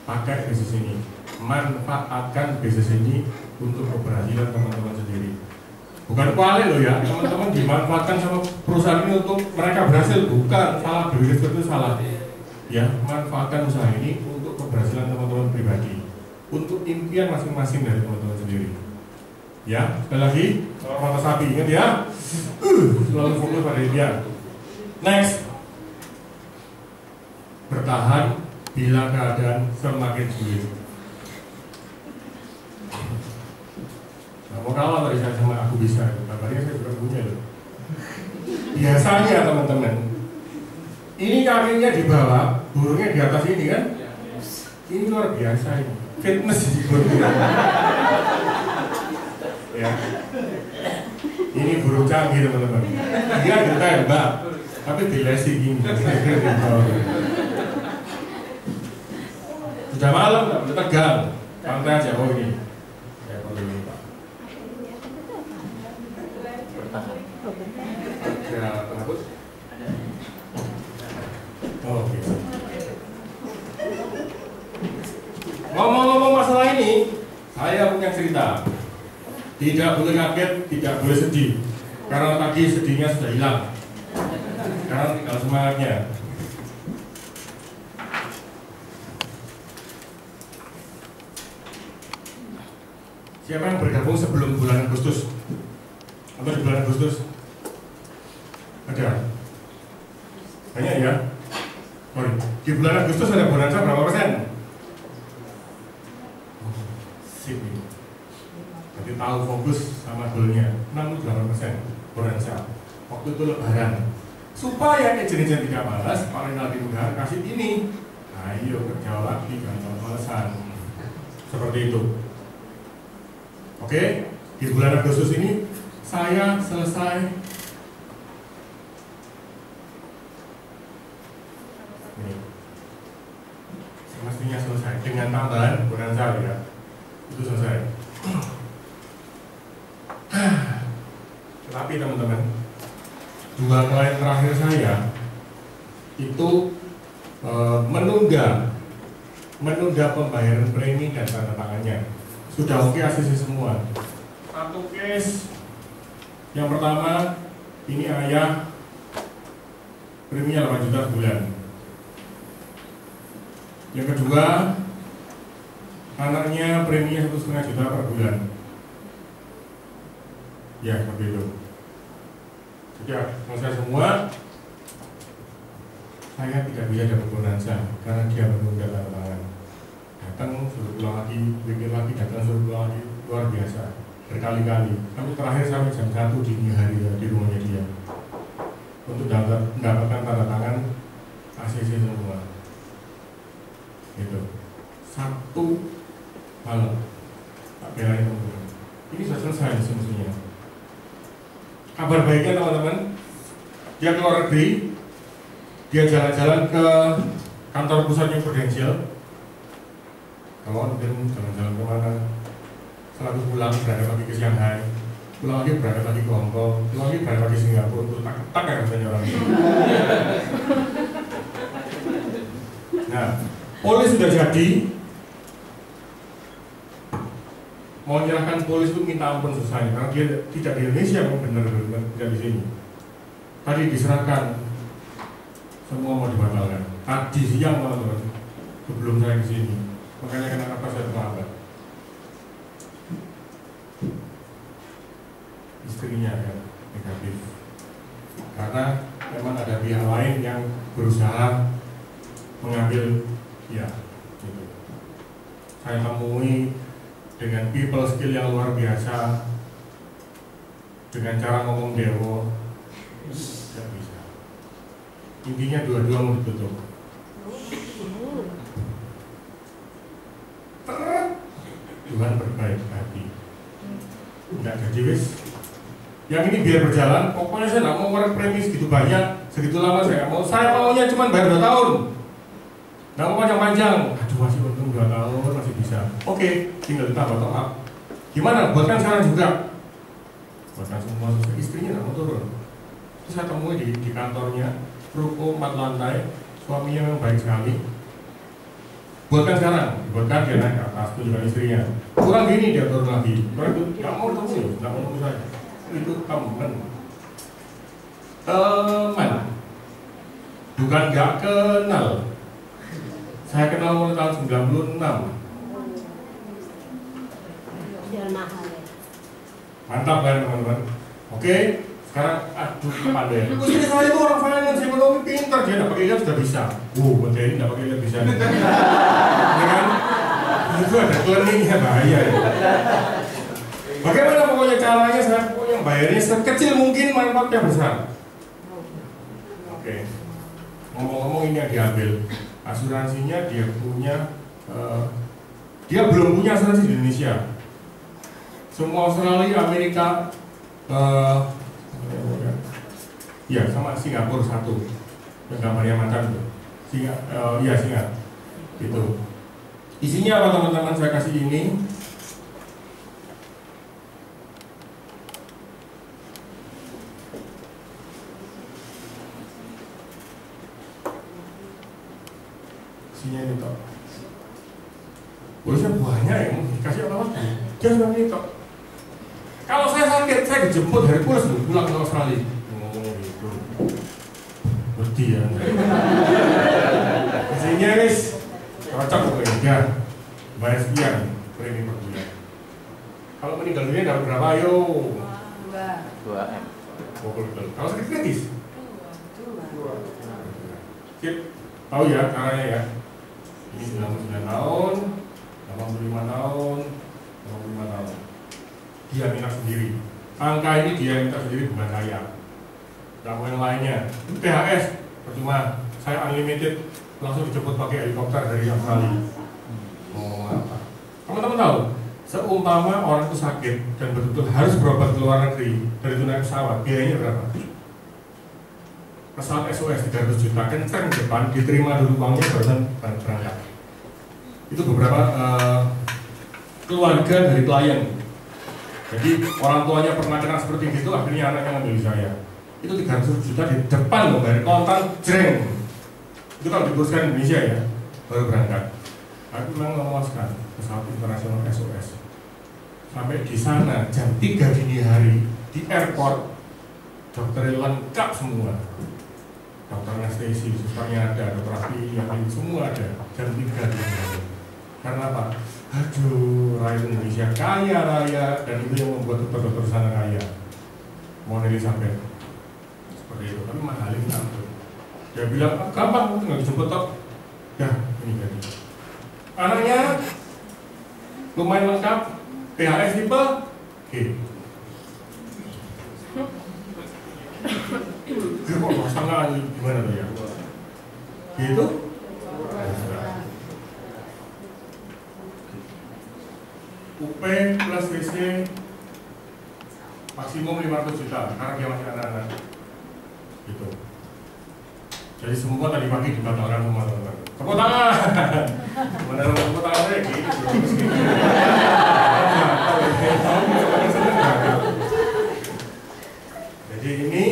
Pakai bisnis ini. Manfaatkan bisnis ini untuk keberhasilan teman-teman sendiri. Bukan kuali loh ya, teman-teman dimanfaatkan sama perusahaan ini untuk mereka berhasil. Bukan, salah berpikir seperti itu salah. Ya, manfaatkan usaha ini untuk keberhasilan teman-teman pribadi, untuk impian masing-masing dari teman-teman sendiri. Ya, sekali lagi, kalau mata sapi ingat ya, selalu fokus pada impian. Next, bertahan bila keadaan semakin sulit. Mau kalah tadi saya sama aku bisa, kabarnya saya juga punya loh. Biasanya teman-teman, ini kakinya di bawah, burungnya di atas ini kan? Ini luar biasa ini, fitness di burungnya. Ya, ini burung canggih teman-teman. Dia ditembak, tapi dilesi gini. Sudah malam, nggak boleh tegang, santai aja. Oh ini, ya kalau ini Pak. Ada penghapus? Oh, oke. Ngomong-ngomong masalah ini, saya punya cerita. Tidak boleh kaget, tidak boleh sedih, karena tadi sedihnya sudah hilang. Sekarang tinggal semangatnya. Siapa yang bergabung sebelum bulan Agustus? Atau di bulan Agustus? Ada? Banyak ya? Sorry. Di bulan Agustus ada bonanza berapa persen? Sip. Jadi tahu fokus sama goalnya 68% bonanza. Waktu itu lebaran. Supaya agent-agent tidak malas, paling lebih mudah kasih ini. Ayo kerja lagi, jangan malesan. Seperti itu. Oke, di bulan Agustus ini saya selesai. Ini. Semestinya selesai dengan tambahan bonanza ya. Itu selesai. Tetapi teman-teman, 2 klien terakhir saya itu menunda pembayaran premi dan tanda tangannya. Sudah oke ACC semua. Satu case yang pertama, ini ayah preminya 8 juta sebulan. Yang kedua, anaknya preminya 1,5 juta per bulan. Ya, seperti itu. Sudah selesai semua. Saya tidak bisa dapat bonanza karena dia menunda tanda tangan. Datang suruh pulang lagi, bikin lagi, datang suruh pulang lagi, luar biasa. Berkali-kali. Sampai terakhir sampai jam 1 dini hari ya, di rumahnya dia. Untuk mendapatkan tanda tangan ACC semua. Gitu. Sabtu malam tak belain teman-teman. Ini sudah selesai semestinya. Kabar baiknya teman-teman, dia keluar negeri, dia jalan-jalan ke kantor pusatnya Prudential. Kalau mungkin jalan-jalan kemana, selalu pulang berada lagi ke Shanghai, pulang lagi berada lagi ke Hong Kong, pulang lagi berada lagi ke Singapura, untuk tak ya katanya orang itu. Nah, polis sudah jadi. Mau menyerahkan polis itu minta ampun selesai karena dia tidak di Indonesia, benar-benar tidak di sini. Tadi diserahkan, semua mau dibatalkan. tadi siang teman-teman, sebelum saya kesini, makanya kenapa saya terlambat. Istrinya ya negatif, karena memang ada pihak lain yang berusaha mengambil ya gitu. Saya temui dengan people skill yang luar biasa, dengan cara ngomong dewo tidak bisa. Intinya dua-dua mau ditutup. Tuhan berbaik hati, tidak jadi wis. Yang ini biar berjalan, pokoknya saya nggak mau ngeluarin premis gitu banyak, segitu lama saya nggak mau. Saya maunya cuma bayar 2 tahun, nggak mau panjang-panjang. Aduh masih untung 2 tahun masih bisa. Oke, tinggal ditambah top up. Gimana? Buatkan sekarang juga. Buatkan semua. Istrinya nggak mau turun. Terus saya temui di kantornya, ruko 4 lantai, suaminya memang baik sekali. Buatkan sekarang, buatkan dia naik ke atas, tunjukkan istrinya. Kurang gini dia turun lagi. Kurang itu nggak mau ketemu, nggak mau ketemu saya. Itu teman, bukan nggak kenal. Saya kenal mulai tahun 96. Mantap kan teman-teman? Oke, sekarang aduh pandai. Ini saya itu orang finance, ekonomi pintar, dia nggak pakai lihat sudah bisa. Materi nggak pakai lihat bisa. Ya kan? Itu ada learningnya bahaya ya. Bagaimana pokoknya caranya saya pokoknya bayarnya sekecil mungkin, manfaatnya besar. Oke. Ngomong-ngomong ini yang diambil asuransinya dia punya, dia belum punya asuransi di Indonesia. Semua Australia, Amerika, ya sama Singapura satu. Yang gambarnya mantan tuh. Singapura. Gitu. Isinya apa teman-teman saya kasih ini. Ini toh, urusan banyak ya, dikasih apa lagi? Dia sudah ini toh. Kalau saya sakit, saya dijemput dari pulas pulang ke Australia. Ngomong gitu, berarti ya. Isinya guys, cocok pokoknya. Ya, bayar sekian premi per bulan. Kalau meninggal dunia dapat berapa? Ayo. 2 M. Kalau sakit kritis? 2. Sip. Tahu ya caranya ya. Ini 99 tahun, 85 tahun, 85 tahun. Dia minta sendiri. Angka ini dia minta sendiri, bukan saya. Gak mau yang lainnya. THS, percuma. Saya unlimited, langsung dijemput pakai helikopter dari Australia. Ngomong apa? Teman-teman tahu, seumpama orang itu sakit dan betul-betul harus berobat ke luar negeri, dari itu naik pesawat, biayanya berapa? Pesawat SOS 300 juta, kenceng depan, diterima dulu uangnya barusan berangkat. Itu beberapa keluarga dari klien. Jadi orang tuanya pernah kena seperti itu, akhirnya anaknya ngambil saya. Itu 300 juta di depan loh, bayar kontan, jreng. Itu kalau dikuruskan Indonesia ya, baru berangkat. Aku memang memuaskan pesawat internasional SOS. Sampai di sana jam 3 dini hari di airport, dokternya lengkap semua. Dokter anestesi, susternya ada, dokter ahli, yang lain semua ada. Jam 3 dini hari. Karena apa? Aduh, rakyat Indonesia kaya raya, dan itu yang membuat dokter-dokter sana kaya. Mau Elizabeth seperti itu, tapi mahalin ampun. Dia bilang, gampang, tinggal dijemput tok. Ya, ini jadi. Anaknya lumayan lengkap, THS tipe G. Dia kok pasangan gimana tuh ya? Gitu? UP plus WC maksimum 500 juta karena dia masih anak-anak. Gitu. Jadi semua tadi pagi dibatalkan semua teman-teman. Tepuk tangan. Mana tepuk tangan saya gitu. Jadi ini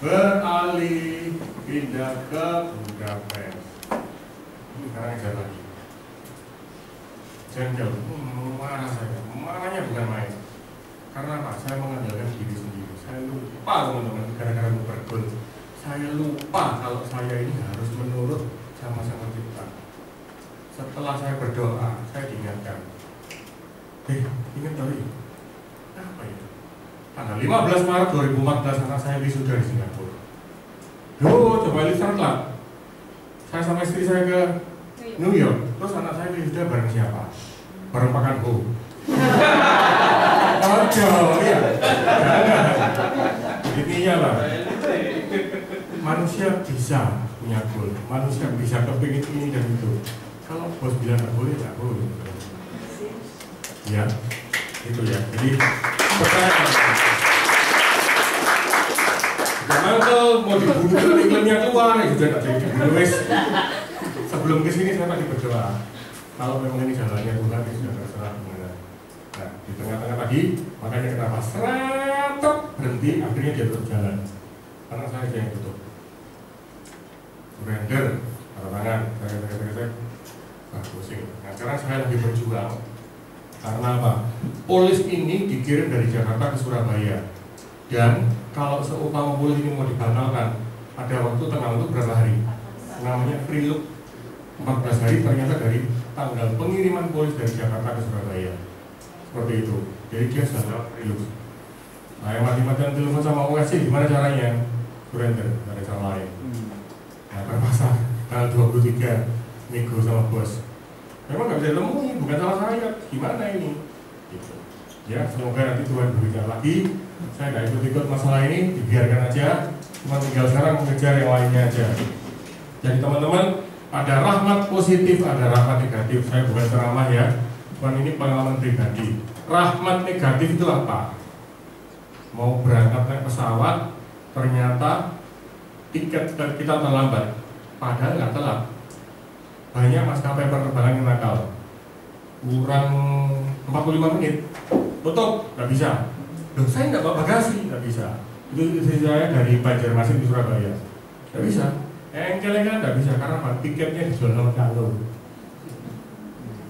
beralih pindah ke Budapest. Ini sekarang aja lagi. Jengkel, marah saya. Marahnya bukan main. Karena apa? Saya mengandalkan diri sendiri. Saya lupa teman-teman gara-gara bergol. Saya lupa kalau saya ini harus saya berdoa, saya diingatkan. Ingat tadi, apa itu? Tanggal 15 Maret 2014 anak saya wisuda di Singapura. Coba lihat lah. Saya sama istri saya ke New York, terus anak saya wisuda bareng siapa? Bareng Pak Kanko. Aduh, ya. Intinya lah, manusia bisa punya goal, manusia bisa kepingin ini dan itu. Kalau bos bilang nggak boleh, nggak boleh. Ya, itu ya. Jadi pertanyaan. Jangan kalau mau dibunuh iklimnya keluar, ya sudah nggak jadi dibunuh. Sebelum kesini saya tadi berdoa. Kalau memang ini jalannya Tuhan, ya sudah terserah gimana. Nah, di tengah-tengah tadi, makanya kenapa seratok berhenti, akhirnya dia terus jalan. Karena saya yang tutup. Surrender, tanda tangan, saya pusing. Nah, sekarang saya lagi berjuang. Karena apa? Polis ini dikirim dari Jakarta ke Surabaya. Dan kalau seumpama polis ini mau dibatalkan, ada waktu tengah untuk berapa hari? Namanya free look. 14 hari ternyata dari tanggal pengiriman polis dari Jakarta ke Surabaya. Seperti itu. Jadi dia sudah free look. Nah, yang mati-matian telepon sama OSC, gimana caranya? Surrender, nggak ada cara lain. Nah, terpaksa tanggal 23 nego sama bos. Memang nggak bisa ditemui, bukan salah saya. Gimana ini? Gitu. Ya, semoga nanti Tuhan berbicara lagi. Saya nggak ikut-ikut masalah ini, dibiarkan aja. Cuma tinggal sekarang mengejar yang lainnya aja. Jadi teman-teman, ada rahmat positif, ada rahmat negatif. Saya bukan ceramah ya, cuman ini pengalaman pribadi. Rahmat negatif itu apa? Mau berangkat naik pesawat, ternyata tiket kita terlambat. Padahal nggak telat. Banyak maskapai penerbangan yang nakal. Kurang 45 menit, tutup, nggak bisa. Loh, saya nggak bawa bagasi, nggak bisa. Itu saya dari Banjarmasin di Surabaya, nggak bisa. Engkel-engkel nggak bisa karena apa? Tiketnya dijual sama kalau.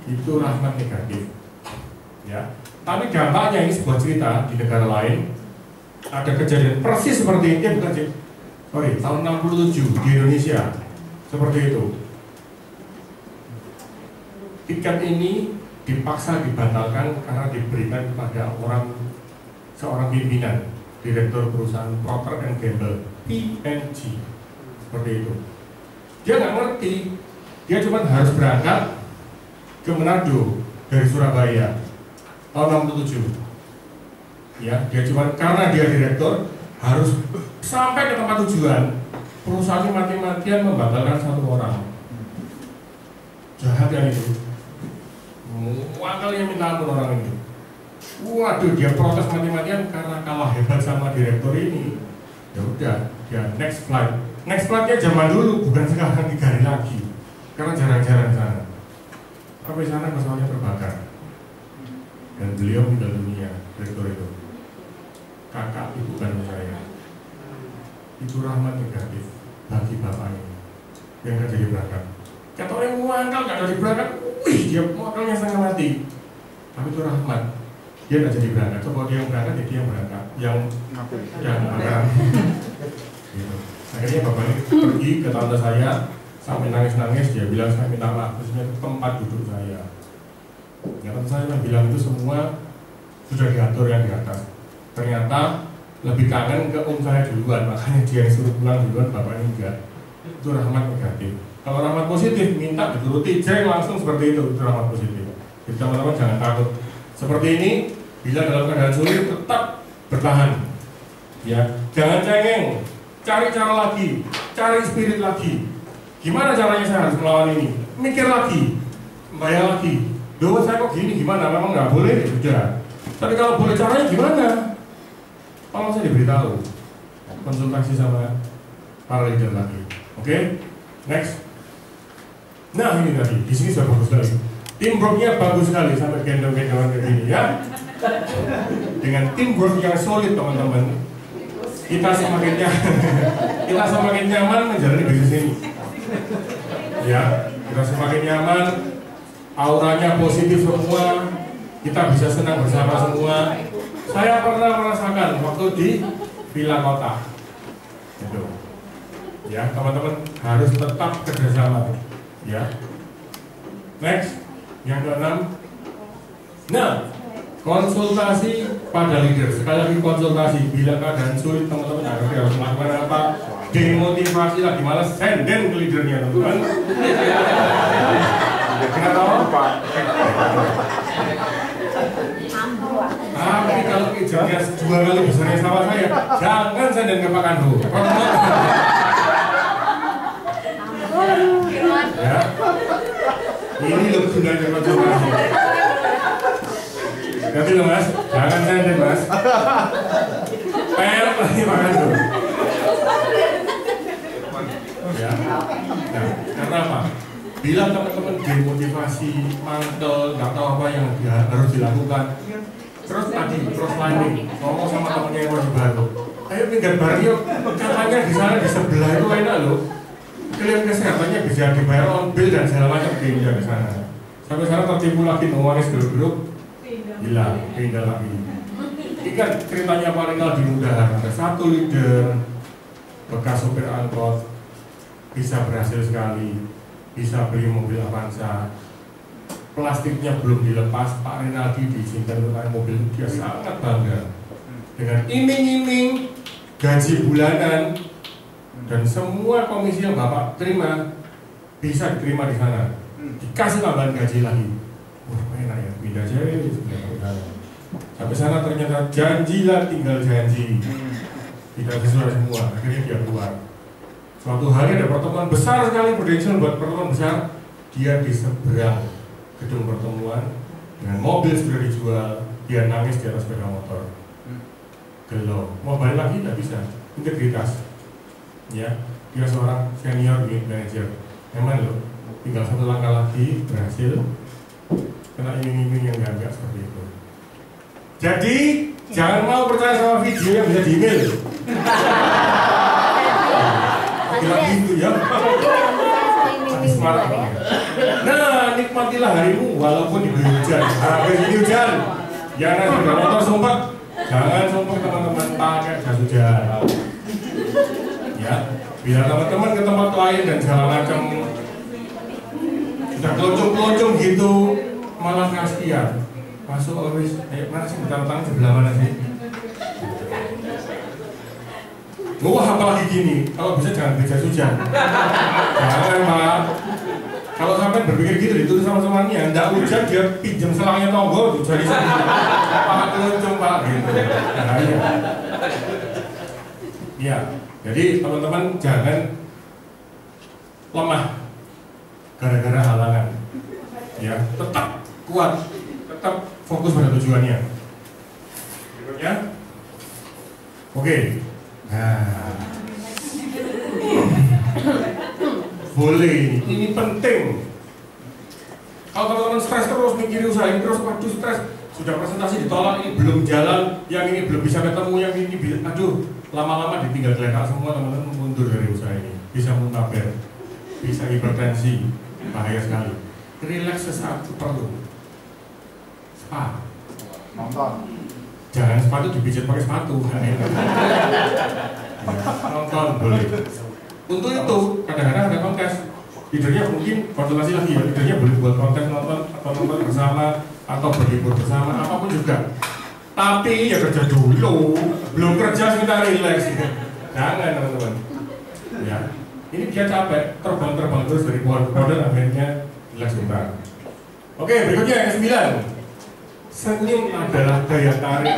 Itu rahmat negatif. Ya. Tapi dampaknya ini sebuah cerita di negara lain. Ada kejadian persis seperti ini, bukan sih? Sorry, tahun 67 di Indonesia seperti itu. Tiket ini dipaksa dibatalkan karena diberikan kepada seorang pimpinan, direktur perusahaan Procter & Gamble, P&G, seperti itu. Dia nggak ngerti, dia cuma harus berangkat ke Manado dari Surabaya tahun 67. Ya, dia cuma karena dia direktur harus sampai ke tempat tujuan. Perusahaan mati-matian membatalkan satu orang. Jahat kan itu. Wakilnya minta ampun orang ini. Waduh, dia protes mati-matian karena kalah hebat sama direktur ini. Ya udah, dia next flight. Next flightnya zaman dulu, bukan sekarang 3 hari lagi. Karena jarang-jarang sana. Sampai sana pesawatnya terbakar. Dan beliau meninggal dunia, direktur itu. Kakak ibu kandung saya. Itu rahmat negatif bagi bapak ini yang nggak jadi berangkat. Kata orang yang muangkal nggak jadi berangkat, wih dia muangkalnya setengah mati. Tapi itu rahmat. Dia nggak jadi berangkat. Coba dia yang berangkat, ya dia yang berangkat. Yang berangkat. Gitu. Akhirnya bapak ini pergi ke tante saya sampai nangis-nangis. Dia bilang saya minta maaf, khususnya tempat duduk saya. Ya, tante saya bilang itu semua sudah diatur yang di atas. Ternyata lebih kangen ke saya duluan, makanya dia yang suruh pulang duluan, bapaknya enggak. Itu rahmat negatif. Kalau rahmat positif, minta dituruti, jeng langsung seperti itu rahmat positif. Jadi teman-teman jangan takut. Seperti ini, bila dalam keadaan sulit tetap bertahan. Ya, jangan cengeng, cari cara lagi, cari spirit lagi. Gimana caranya saya harus melawan ini? Mikir lagi, bayar lagi. Doa saya kok gini, gimana? Memang nggak boleh, ya sudah. Tapi kalau boleh caranya gimana? Tolong saya diberitahu, konsultasi sama para leader lagi. Oke, next. Nah ini tadi, di sini sudah bagus sekali. Teamworknya bagus sekali sampai gendong-gendongan kayak gini ya. Dengan teamwork yang solid teman-teman, kita semakin nyaman menjalani bisnis ini. Ya, kita semakin nyaman, auranya positif semua, kita bisa senang bersama semua. Saya pernah merasakan waktu di Villa Kota. Gitu. Ya, teman-teman harus tetap kerjasama. Ya. Next, yang keenam. Nah, konsultasi pada leader. Sekali lagi konsultasi. Bila keadaan sulit, teman-teman harus melakukan apa? Demotivasi lagi, malas senden ke leadernya, teman-teman. Kenapa? Tapi kalau kinerjanya 2 kali besarnya sama saya, jangan senden ke Pak Kandu. Ya, ini loh gunanya konsultasi. Ganti loh mas, jangan senden mas. Per lagi Pak Kandu. Ya, nah, karena apa? Bila teman-teman demotivasi, mantel, nggak tahu apa yang harus dilakukan, terus lining, ngomong sama temennya yang masih baru, ayo minggat bareng yuk, katanya di sana di sebelah itu enak loh, klaim kesehatannya bisa dibayar on bill dan segala macam pindah ke sana. Sampai sana tertipu lagi, nangis geruk-geruk, hilang, pindah lagi. Ingat ceritanya Pak Rinal di Mudahan, ada satu leader bekas sopir angkot bisa berhasil sekali, bisa beli mobil Avanza. Plastiknya belum dilepas, Pak Rinaldi diizinkan untuk naik mobil, dia sangat bangga dengan iming-iming gaji bulanan dan semua komisi yang Bapak terima bisa diterima di sana, dikasih tambahan gaji lagi. Wah enak ya, pindah aja sampai sana ternyata janjilah tinggal janji, tidak sesuai semua, akhirnya dia keluar. Suatu hari ada pertemuan besar sekali, prediction buat pertemuan besar, dia di seberang gedung pertemuan dengan mobil sudah dijual, dia nangis di atas sepeda motor. Gelo, mau balik lagi tidak bisa, integritas. Ya, dia seorang senior unit manager. Emang loh, tinggal satu langkah lagi berhasil, kena iming-iming yang enggak seperti itu. Jadi jangan mau percaya sama video yang bisa di email. Bilang gitu ya. Semangat. Nah, nikmatilah harimu walaupun diguyur hujan. Habis ini hujan, jangan sepeda motor sumpah. Jangan sumpah teman-teman pakai jas hujan. Ya, biar teman-teman ke tempat lain dan segala macam sudah keloncong-keloncong gitu, malah kasihan. Masuk always, mana sih betang-betang sebelah mana sih? Wah, apalagi gini, kalau bisa jangan beli jas hujan. Jangan Pak. Kalau sampai berpikir gitu ditulis sama temannya, nggak hujan dia pinjam selangnya tonggo, jadi Pak keloncong Pak gitu. Nah, ya, jadi teman-teman jangan lemah gara-gara halangan. Ya, tetap kuat, tetap fokus pada tujuannya. Ya, oke. Nah, boleh, ini penting. Kalau teman-teman stres terus mikirin usaha ini terus, waduh stres, sudah presentasi ditolak, ini belum jalan, yang ini belum bisa ketemu, yang ini aduh, lama-lama ditinggal geletak semua, teman-teman mundur dari usaha ini, bisa muntaber, bisa hipertensi, bahaya sekali. Relax sesaat perlu. Spa, Nonton. jangan sepatu dipijat pakai sepatu, nonton boleh. Untuk itu kadang-kadang ada kontes, leadernya mungkin konsultasi lagi ya, leadernya boleh buat kontes nonton atau nonton bersama atau berlibur bersama, apapun juga. Tapi ya kerja dulu, belum kerja sebentar relax gitu. Jangan teman-teman. Ya, ini dia capek, terbang terus dari pohon ke pohon, akhirnya relax sebentar. Oke, berikutnya yang ke-9. Senyum adalah daya tarik.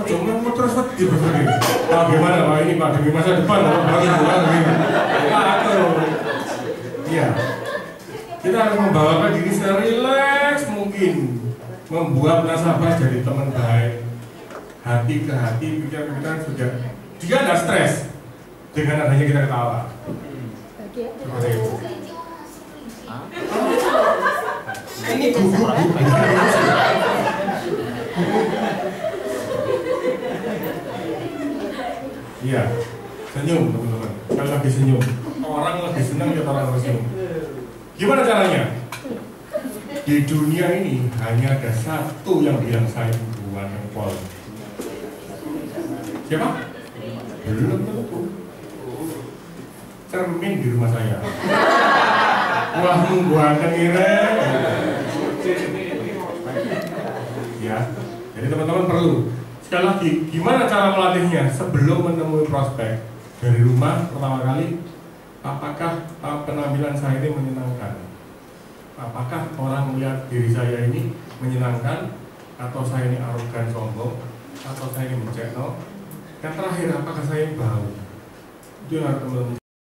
Jangan mau terus di begini. Pak gimana Pak ini Pak demi masa depan begini. Iya. Kita harus membawakan diri serileks mungkin, membuat nasabah jadi teman baik, hati ke hati, pikiran kita sudah dia ada stres dengan adanya kita ketawa. Seperti itu. Ini gugup. Iya, senyum teman-teman. Kalau lagi senyum, orang lagi senang ya orang senyum. Gimana caranya? Di dunia ini hanya ada satu yang bilang saya bukan yang pol. Siapa? Belum tentu. Cermin di rumah saya. Wah, ganteng ini. Ya, jadi teman-teman perlu sekali lagi gimana cara melatihnya sebelum menemui prospek dari rumah pertama kali. Apakah penampilan saya ini menyenangkan? Apakah orang melihat diri saya ini menyenangkan? Atau saya ini arogan sombong? Atau saya ini mencekno? Yang terakhir, apakah saya ini bau? Itu yang harus teman-teman